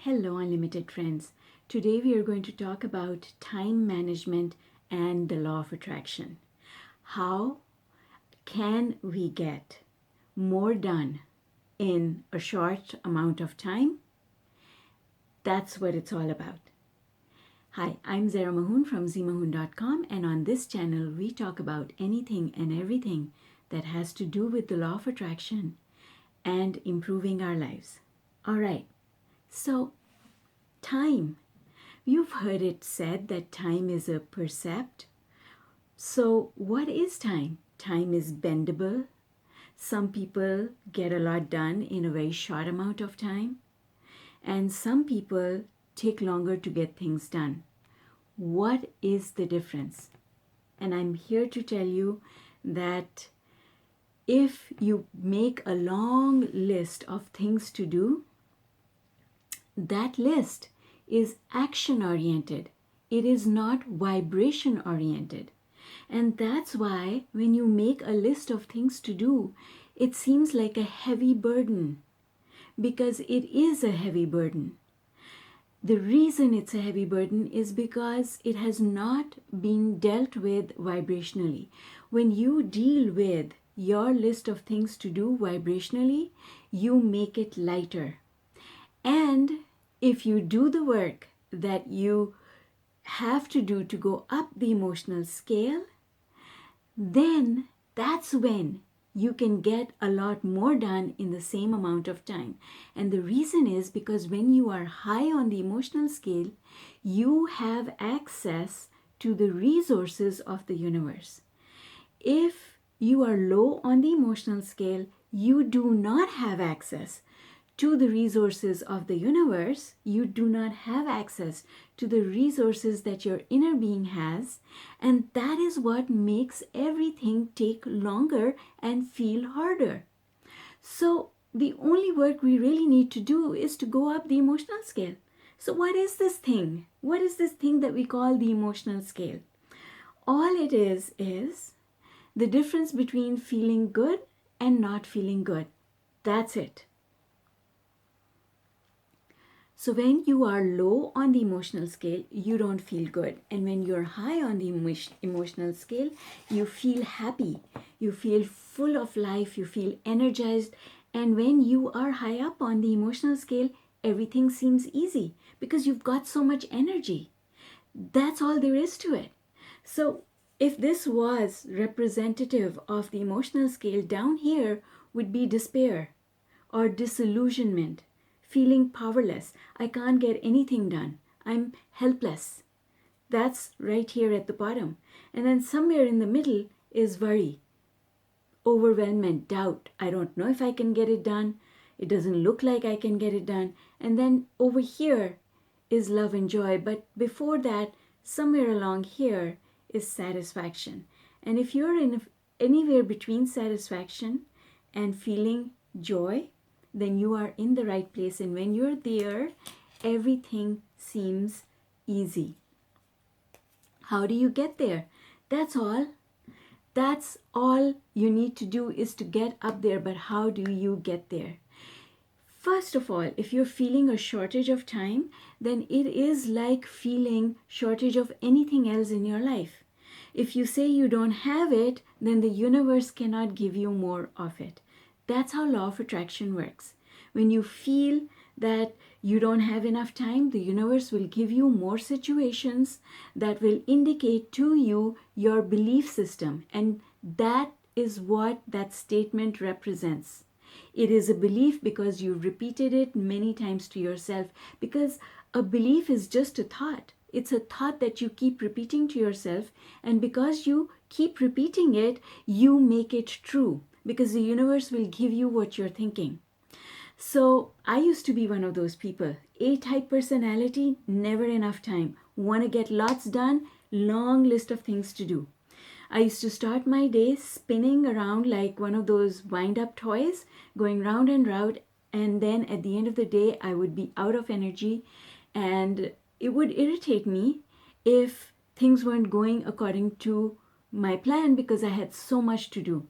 Hello, unlimited friends. Today we are going to talk about time management and the law of attraction. How can we get more done in a short amount of time? That's what it's all about. Hi, I'm ZMAHOON from ZMAHOON.com, and on this channel we talk about anything and everything that has to do with the law of attraction and improving our lives. All right. So, time. You've heard it said that time is a percept. So, what is time? Time is bendable. Some people get a lot done in a very short amount of time, and some people take longer to get things done. What is the difference? And I'm here to tell you that if you make a long list of things to do, that list is action oriented. It is not vibration oriented. And that's why when you make a list of things to do, it seems like a heavy burden, because it is a heavy burden. The reason it's a heavy burden is because it has not been dealt with vibrationally. When you deal with your list of things to do vibrationally, you make it lighter. And if you do the work that you have to do to go up the emotional scale, then that's when you can get a lot more done in the same amount of time. And the reason is because when you are high on the emotional scale, you have access to the resources of the universe. If you are low on the emotional scale, you do not have access to the resources of the universe. You do not have access to the resources that your inner being has, and that is what makes everything take longer and feel harder. So the only work we really need to do is to go up the emotional scale. So what is this thing? What is this thing that we call the emotional scale? All it is the difference between feeling good and not feeling good. That's it. So when you are low on the emotional scale, you don't feel good. And when you're high on the emotional scale, you feel happy. You feel full of life. You feel energized. And when you are high up on the emotional scale, everything seems easy because you've got so much energy. That's all there is to it. So if this was representative of the emotional scale, down here would be despair or disillusionment. Feeling powerless. I can't get anything done. I'm helpless. That's right here at the bottom. And then somewhere in the middle is worry, overwhelmment, doubt. I don't know if I can get it done. It doesn't look like I can get it done. And then over here is love and joy. But before that, somewhere along here is satisfaction. And if you're anywhere between satisfaction and feeling joy, then you are in the right place. And when you're there, everything seems easy. How do you get there? That's all. That's all you need to do, is to get up there. But how do you get there? First of all, if you're feeling a shortage of time, then it is like feeling shortage of anything else in your life. If you say you don't have it, then the universe cannot give you more of it. That's how law of attraction works. When you feel that you don't have enough time, the universe will give you more situations that will indicate to you your belief system. And that is what that statement represents. It is a belief because you repeated it many times to yourself, because a belief is just a thought. It's a thought that you keep repeating to yourself, and because you keep repeating it, you make it true, because the universe will give you what you're thinking. So I used to be one of those people. A-type personality, never enough time. Want to get lots done, long list of things to do. I used to start my day spinning around like one of those wind-up toys, going round and round, and then at the end of the day, I would be out of energy, and it would irritate me if things weren't going according to my plan because I had so much to do.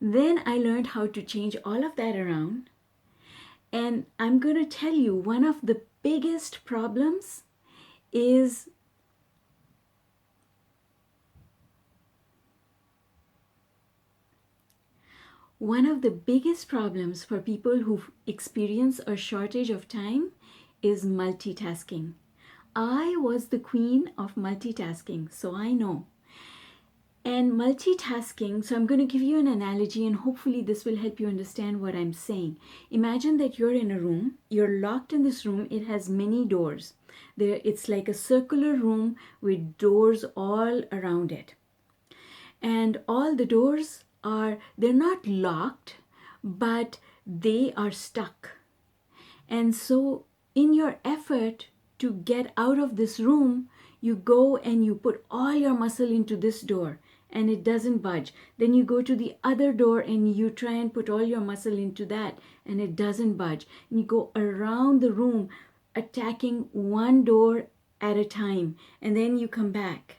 Then I learned how to change all of that around And I'm going to tell you, one of the biggest problems is one of the biggest problems for people who experience a shortage of time is multitasking. I was the queen of multitasking, so I know. And multitasking, so I'm going to give you an analogy and hopefully this will help you understand what I'm saying. Imagine that you're in a room, you're locked in this room, it has many doors. It's like a circular room with doors all around it. And all the doors they're not locked, but they are stuck. And so in your effort to get out of this room, you go and you put all your muscle into this door and it doesn't budge. Then you go to the other door and you try and put all your muscle into that and it doesn't budge. And you go around the room attacking one door at a time, and then you come back.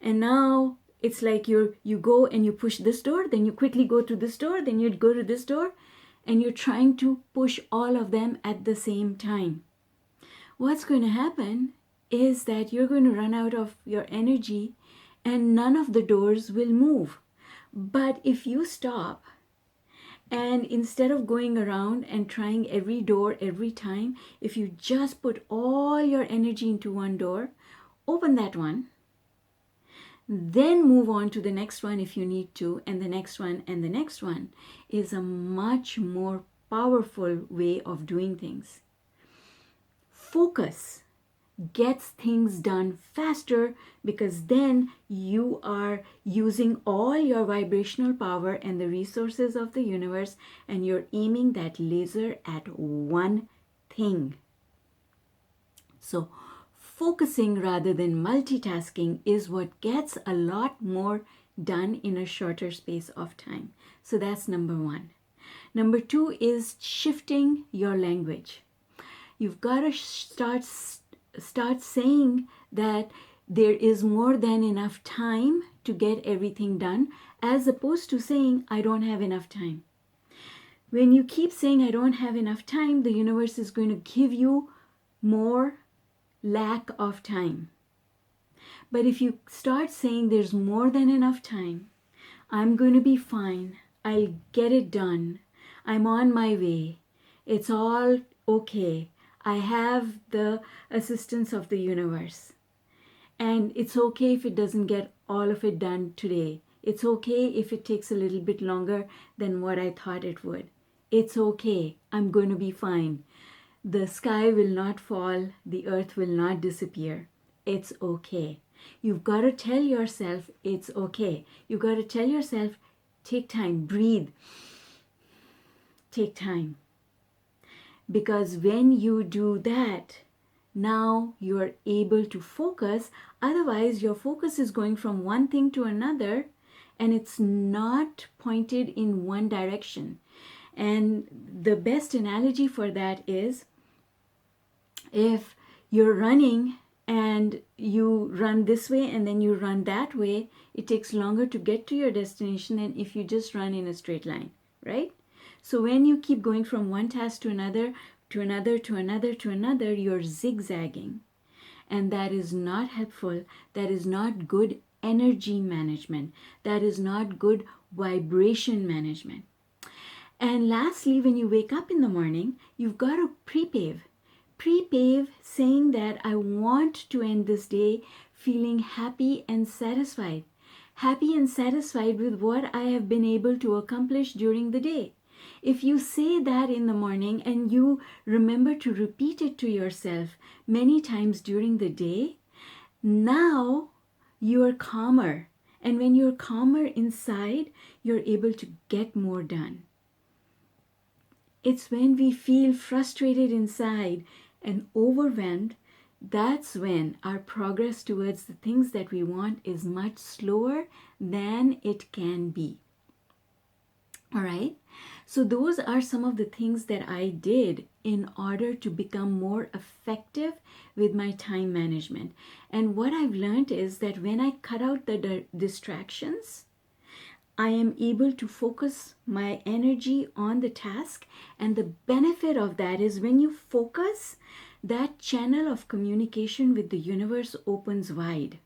And now it's like you go and you push this door, then you quickly go to this door, then you go to this door, and you're trying to push all of them at the same time. What's going to happen is that you're going to run out of your energy and none of the doors will move. But if you stop and instead of going around and trying every door every time, if you just put all your energy into one door, open that one, then move on to the next one if you need to, and the next one and the next one, is a much more powerful way of doing things. Focus gets things done faster because then you are using all your vibrational power and the resources of the universe and you're aiming that laser at one thing. So focusing rather than multitasking is what gets a lot more done in a shorter space of time. So that's number one. Number two is shifting your language. You've got to start saying that there is more than enough time to get everything done, as opposed to saying, I don't have enough time. When you keep saying, I don't have enough time, the universe is going to give you more lack of time. But if you start saying there's more than enough time, I'm going to be fine, I'll get it done, I'm on my way, it's all okay, I have the assistance of the universe, and it's okay if it doesn't get all of it done today, it's okay if it takes a little bit longer than what I thought it would, it's okay, I'm going to be fine. The sky will not fall, the earth will not disappear. It's okay. You've got to tell yourself it's okay. You've got to tell yourself, take time, breathe. Take time. Because when you do that, now you're able to focus. Otherwise, your focus is going from one thing to another and it's not pointed in one direction. And the best analogy for that is, if you're running and you run this way and then you run that way, it takes longer to get to your destination than if you just run in a straight line, right? So when you keep going from one task to another, to another, to another, to another, you're zigzagging. And that is not helpful. That is not good energy management. That is not good vibration management. And lastly, when you wake up in the morning, you've got to prepave. Prepave, saying that I want to end this day feeling happy and satisfied. Happy and satisfied with what I have been able to accomplish during the day. If you say that in the morning and you remember to repeat it to yourself many times during the day, now you are calmer. And when you're calmer inside, you're able to get more done. It's when we feel frustrated inside and overwhelmed, that's when our progress towards the things that we want is much slower than it can be. All right. So those are some of the things that I did in order to become more effective with my time management. And what I've learned is that when I cut out the distractions, I am able to focus my energy on the task. And the benefit of that is when you focus, that channel of communication with the universe opens wide.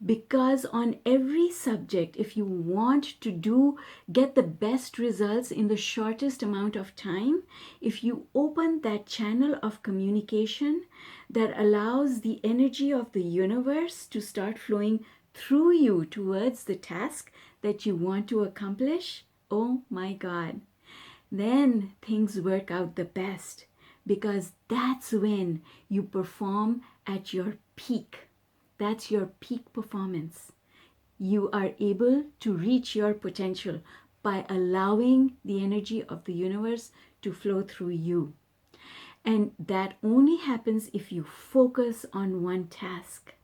Because on every subject, if you want to get the best results in the shortest amount of time, if you open that channel of communication that allows the energy of the universe to start flowing through you towards the task that you want to accomplish, oh my God, then things work out the best, because that's when you perform at your peak. That's your peak performance. You are able to reach your potential by allowing the energy of the universe to flow through you. And that only happens if you focus on one task.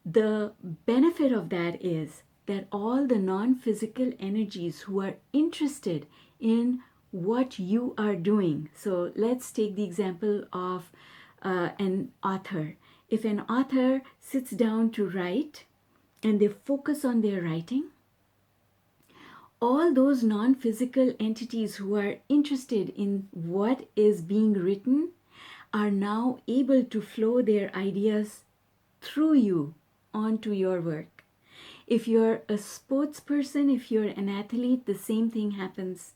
The benefit of that is that all the non-physical energies who are interested in what you are doing. So let's take the example of an author. If an author sits down to write and they focus on their writing, all those non-physical entities who are interested in what is being written are now able to flow their ideas through you onto your work. If you're a sports person, if you're an athlete, the same thing happens.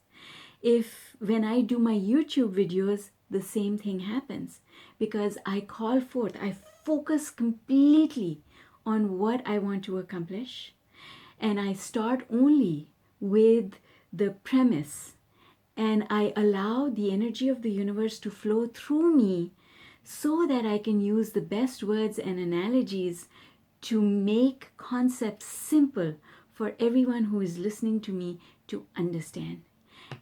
When I do my YouTube videos, the same thing happens, because I call forth, I focus completely on what I want to accomplish, and I start only with the premise, and I allow the energy of the universe to flow through me so that I can use the best words and analogies to make concepts simple for everyone who is listening to me to understand.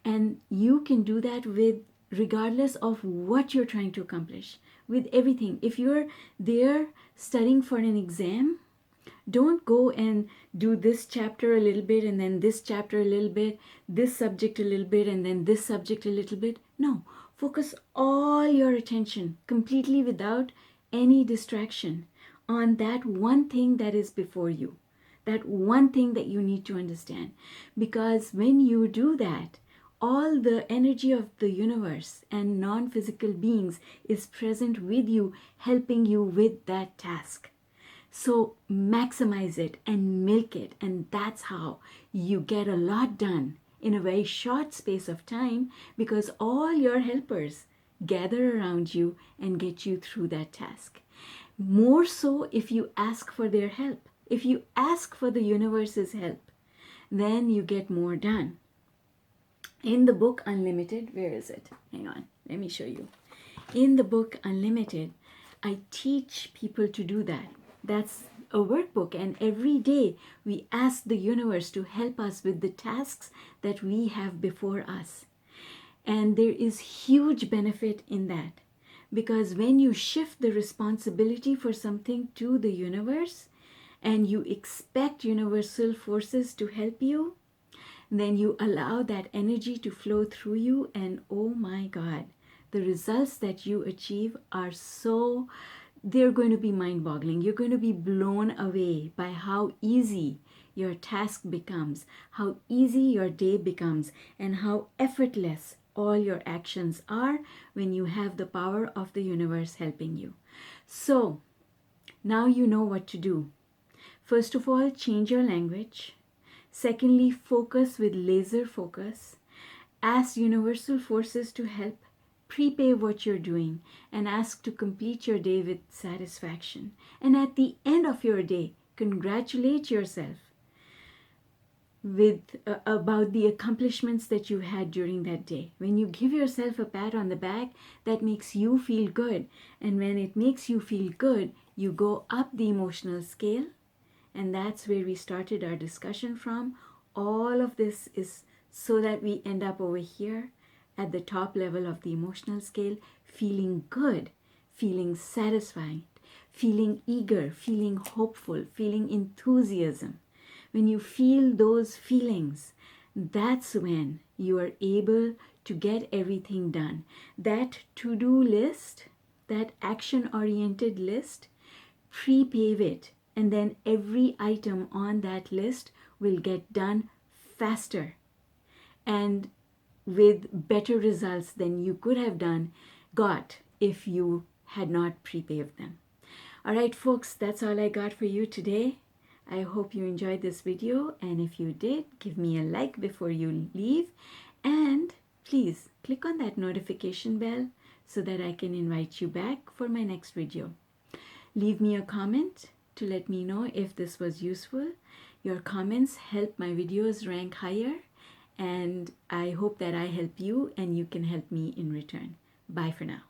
And you can do that with regardless of what you're trying to accomplish, with everything. If you're there studying for an exam, don't go and do this chapter a little bit and then this chapter a little bit, this subject a little bit and then this subject a little bit. No, focus all your attention completely without any distraction on that one thing that is before you, that one thing that you need to understand. Because when you do that, all the energy of the universe and non-physical beings is present with you, helping you with that task. So maximize it and milk it, and that's how you get a lot done in a very short space of time, because all your helpers gather around you and get you through that task. More so if you ask for their help. If you ask for the universe's help, then you get more done. In the book Unlimited, where is it? Hang on, let me show you. In the book Unlimited, I teach people to do that. That's a workbook, and every day we ask the universe to help us with the tasks that we have before us. And there is huge benefit in that, because when you shift the responsibility for something to the universe and you expect universal forces to help you, then you allow that energy to flow through you, and oh my God, the results that you achieve are they're going to be mind-boggling. You're going to be blown away by how easy your task becomes, how easy your day becomes, and how effortless all your actions are when you have the power of the universe helping you. So now you know what to do. First of all, change your language. Secondly, focus with laser focus. Ask universal forces to help. Prepay what you're doing and ask to complete your day with satisfaction. And at the end of your day, congratulate yourself about the accomplishments that you had during that day. When you give yourself a pat on the back, that makes you feel good. And when it makes you feel good, you go up the emotional scale. And that's where we started our discussion from. All of this is so that we end up over here at the top level of the emotional scale, feeling good, feeling satisfied, feeling eager, feeling hopeful, feeling enthusiasm. When you feel those feelings, that's when you are able to get everything done. That to-do list, that action-oriented list, pre-pave it, and then every item on that list will get done faster and with better results than you could have got if you had not pre-paved them. All right, folks, that's all I got for you today. I hope you enjoyed this video, and if you did, give me a like before you leave, and please click on that notification bell so that I can invite you back for my next video. Leave me a comment to let me know if this was useful. Your comments help my videos rank higher, and I hope that I help you and you can help me in return. Bye for now.